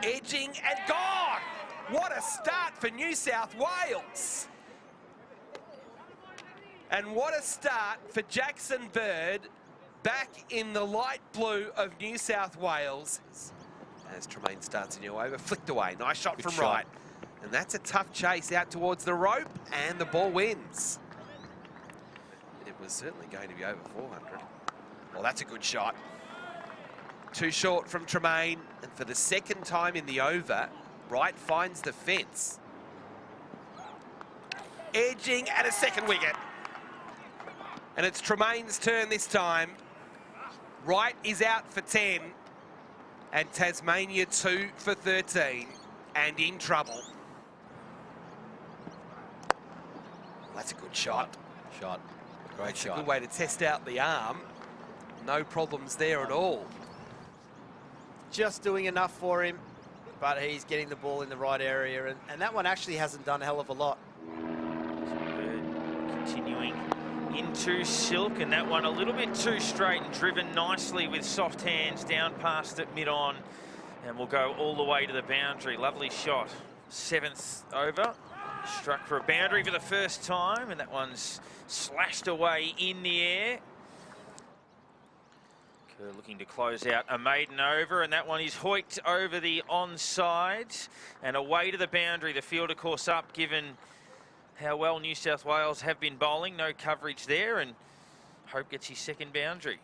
Edging and gone! What a start for New South Wales. And what a start for Jackson Bird back in the light blue of New South Wales. As Tremaine starts a new over, flicked away. Nice shot Good from shot. right. And that's a tough chase out towards the rope, and the ball wins. It was certainly going to be over 400. Well, that's a good shot. Too short from Tremaine, and for the second time in the over, Wright finds the fence. Edging and a second wicket. And it's Tremaine's turn this time. Wright is out for 10, and Tasmania 2 for 13, and in trouble. That's a good shot. Great That's shot. a good way to test out the arm. No problems there at all. Just doing enough for him, but he's getting the ball in the right area, and that one actually hasn't done a hell of a lot. Bird continuing into Silk, and that one a little bit too straight and driven nicely with soft hands down past it mid-on, and will go all the way to the boundary. Lovely shot. 7th over. Struck for a boundary for the first time, and that one's slashed away in the air. Kerr looking to close out a maiden over, and that one is hoiked over the onside and away to the boundary. The field, of course, up, given how well New South Wales have been bowling. No coverage there, and Hope gets his second boundary.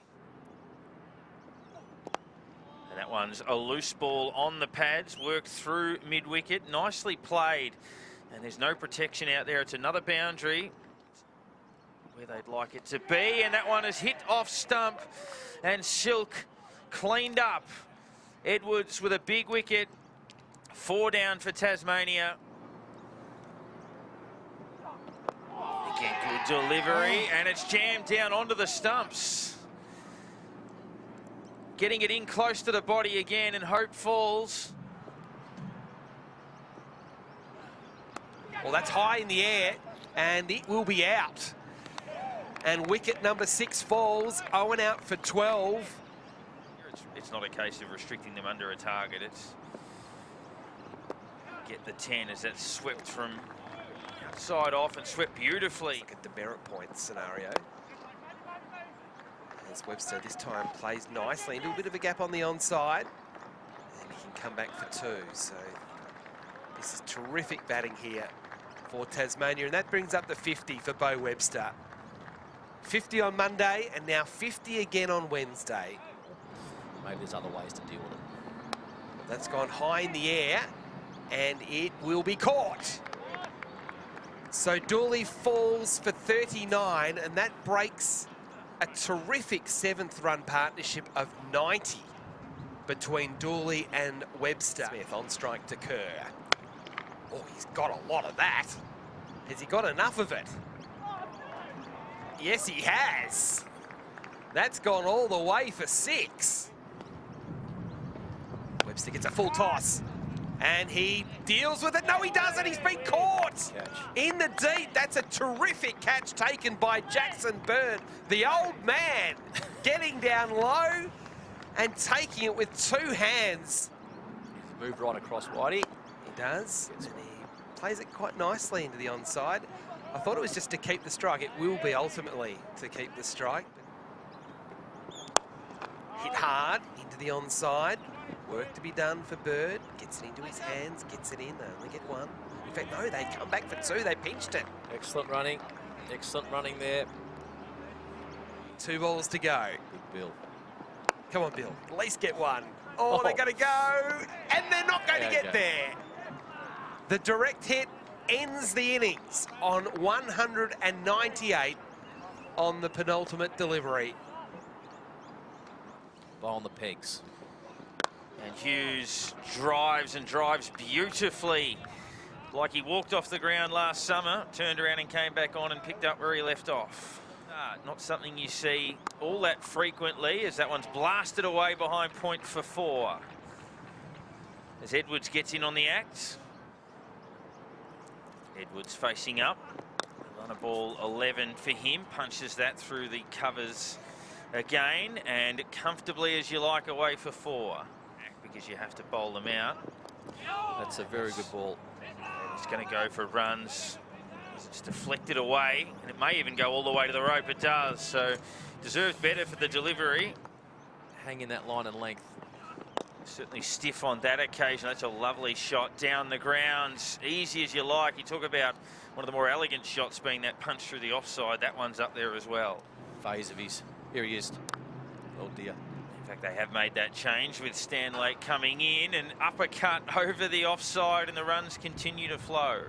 And that one's a loose ball on the pads, worked through mid-wicket. Nicely played, and there's no protection out there. It's another boundary where they'd like it to be, and that one is hit off stump, and Silk cleaned up. Edwards with a big wicket. 4 down for Tasmania. Again, good delivery, and it's jammed down onto the stumps. Getting it in close to the body again, and Hope falls. Well, that's high in the air, and it will be out. And wicket number 6 falls. Owen out for 12. It's not a case of restricting them under a target. It's get the 10 as that's swept from outside off and swept beautifully. Look at the merit point scenario. As Webster this time plays nicely into a bit of a gap on the onside. And he can come back for 2. So this is terrific batting here for Tasmania. And that brings up the 50 for Beau Webster. 50 on Monday, and now 50 again on Wednesday. Maybe there's other ways to deal with it. That's gone high in the air, and it will be caught. So Dooley falls for 39, and that breaks a terrific 7th run partnership of 90 between Dooley and Webster. Smith on strike to Kerr. Oh, he's got a lot of that. Has he got enough of it? Yes, he has. That's gone all the way for 6. Webster gets a full toss, and he deals with it. No, he doesn't. He's been caught in the deep. That's a terrific catch taken by Jackson Bird, the old man, getting down low and taking it with 2 hands. He's moved right across Whitey. He does, and he plays it quite nicely into the onside. I thought it was just to keep the strike. It will be ultimately to keep the strike. Hit hard into the onside. Work to be done for Bird. Gets it into his hands, gets it in. They only get 1. In fact, no, they come back for 2. They pinched it. Excellent running. Excellent running there. 2 balls to go. Good Bill. Come on, Bill. At least get 1. Oh, they're going to go. And they're not going to get there. The direct hit ends the innings on 198 on the penultimate delivery. Ball on the pegs. And Hughes drives and drives beautifully. Like he walked off the ground last summer, turned around and came back on and picked up where he left off. Not something you see all that frequently, as that one's blasted away behind point for 4. As Edwards gets in on the act. Edwards facing up. Run a ball 11 for him. Punches that through the covers again, and comfortably as you like away for 4. because you have to bowl them out. That's a very good ball. And he's going to go for runs. It's deflected away, and it may even go all the way to the rope. It does, so deserves better for the delivery. Hanging that line and length. Certainly stiff on that occasion. That's a lovely shot down the ground, easy as you like. You talk about one of the more elegant shots being that punch through the offside. That one's up there as well. Phase of his. Here he is. Oh dear. In fact, they have made that change with Stan Lake coming in and uppercut over the offside, and the runs continue to flow.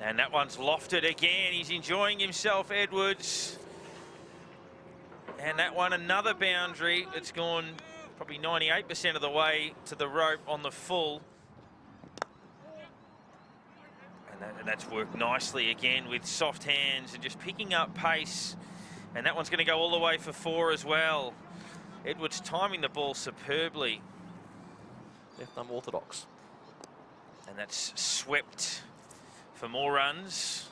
And that one's lofted again. He's enjoying himself, Edwards. And that one, another boundary. It's gone probably 98% of the way to the rope on the full. And that's worked nicely again with soft hands and just picking up pace. And that one's going to go all the way for 4 as well. Edwards timing the ball superbly. Left unorthodox. And that's swept for more runs.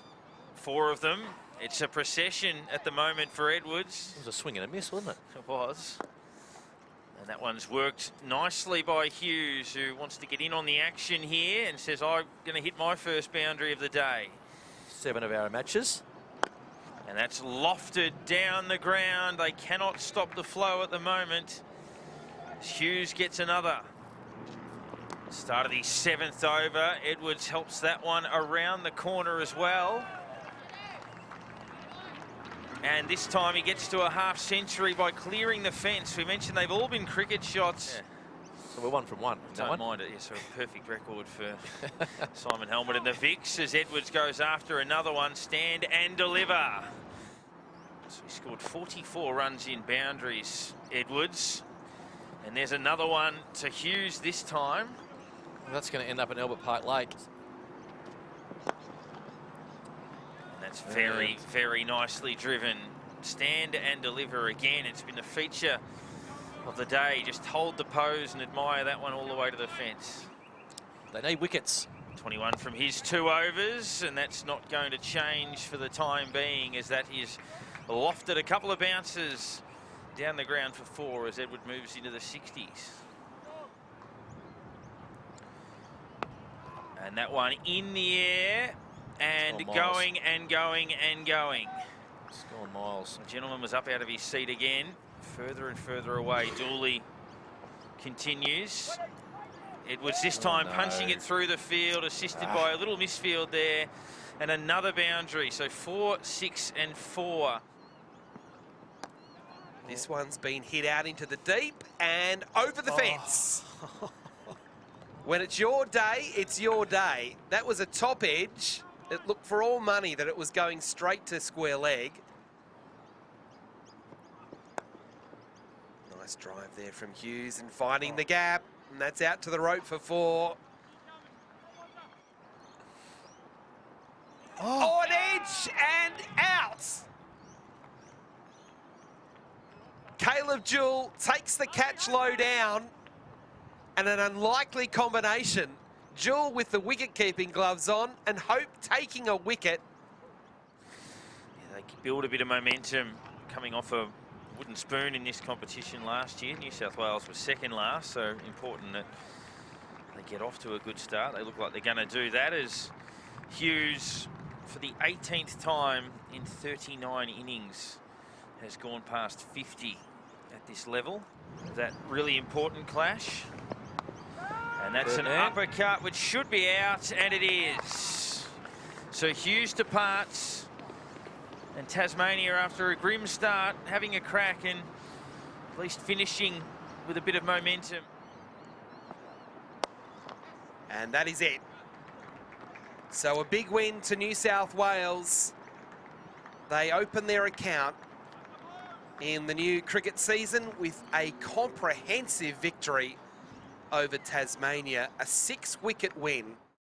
4 of them. It's a procession at the moment for Edwards. It was a swing and a miss, wasn't it? It was. And that one's worked nicely by Hughes, who wants to get in on the action here and says, I'm going to hit my first boundary of the day. 7 of our matches. And that's lofted down the ground. They cannot stop the flow at the moment. Hughes gets another. Start of the 7th over. Edwards helps that one around the corner as well. And this time he gets to a half century by clearing the fence. We mentioned they've all been cricket shots. Yeah. So we're 1 from 1. Don't mind it. Yes, a perfect record for Simon Helmut and the Vicks as Edwards goes after another one. Stand and deliver. So he scored 44 runs in boundaries, Edwards. And there's another one to Hughes this time. Well, that's going to end up in Albert Park Lake. That's very, very nicely driven. Stand and deliver again. It's been the feature of the day. Just hold the pose and admire that one all the way to the fence. They need wickets. 21 from his 2 overs, and that's not going to change for the time being, as that is lofted a couple of bounces down the ground for 4 as Edward moves into the 60s. And that one in the air. And going and going and going. It's gone miles. The gentleman was up out of his seat again. Further and further away. Dooley continues. Edwards this time punching it through the field, assisted by a little misfield there. And another boundary. So 4, 6 and 4. This one's been hit out into the deep and over the fence. When it's your day, it's your day. That was a top edge. It looked for all money that it was going straight to square leg. Nice drive there from Hughes and finding the gap. And that's out to the rope for 4. Oh, an edge and out. Caleb Jewell takes the catch low down. And an unlikely combination. Jewell with the wicket-keeping gloves on and Hope taking a wicket. Yeah, they build a bit of momentum coming off a wooden spoon in this competition last year. New South Wales was second last, so important that they get off to a good start. They look like they're going to do that as Hughes, for the 18th time in 39 innings, has gone past 50 at this level. That really important clash. And that's an uppercut, which should be out, and it is. So Hughes departs, and Tasmania, after a grim start, having a crack and at least finishing with a bit of momentum. And that is it. So a big win to New South Wales. They open their account in the new cricket season with a comprehensive victory over Tasmania, a 6-wicket win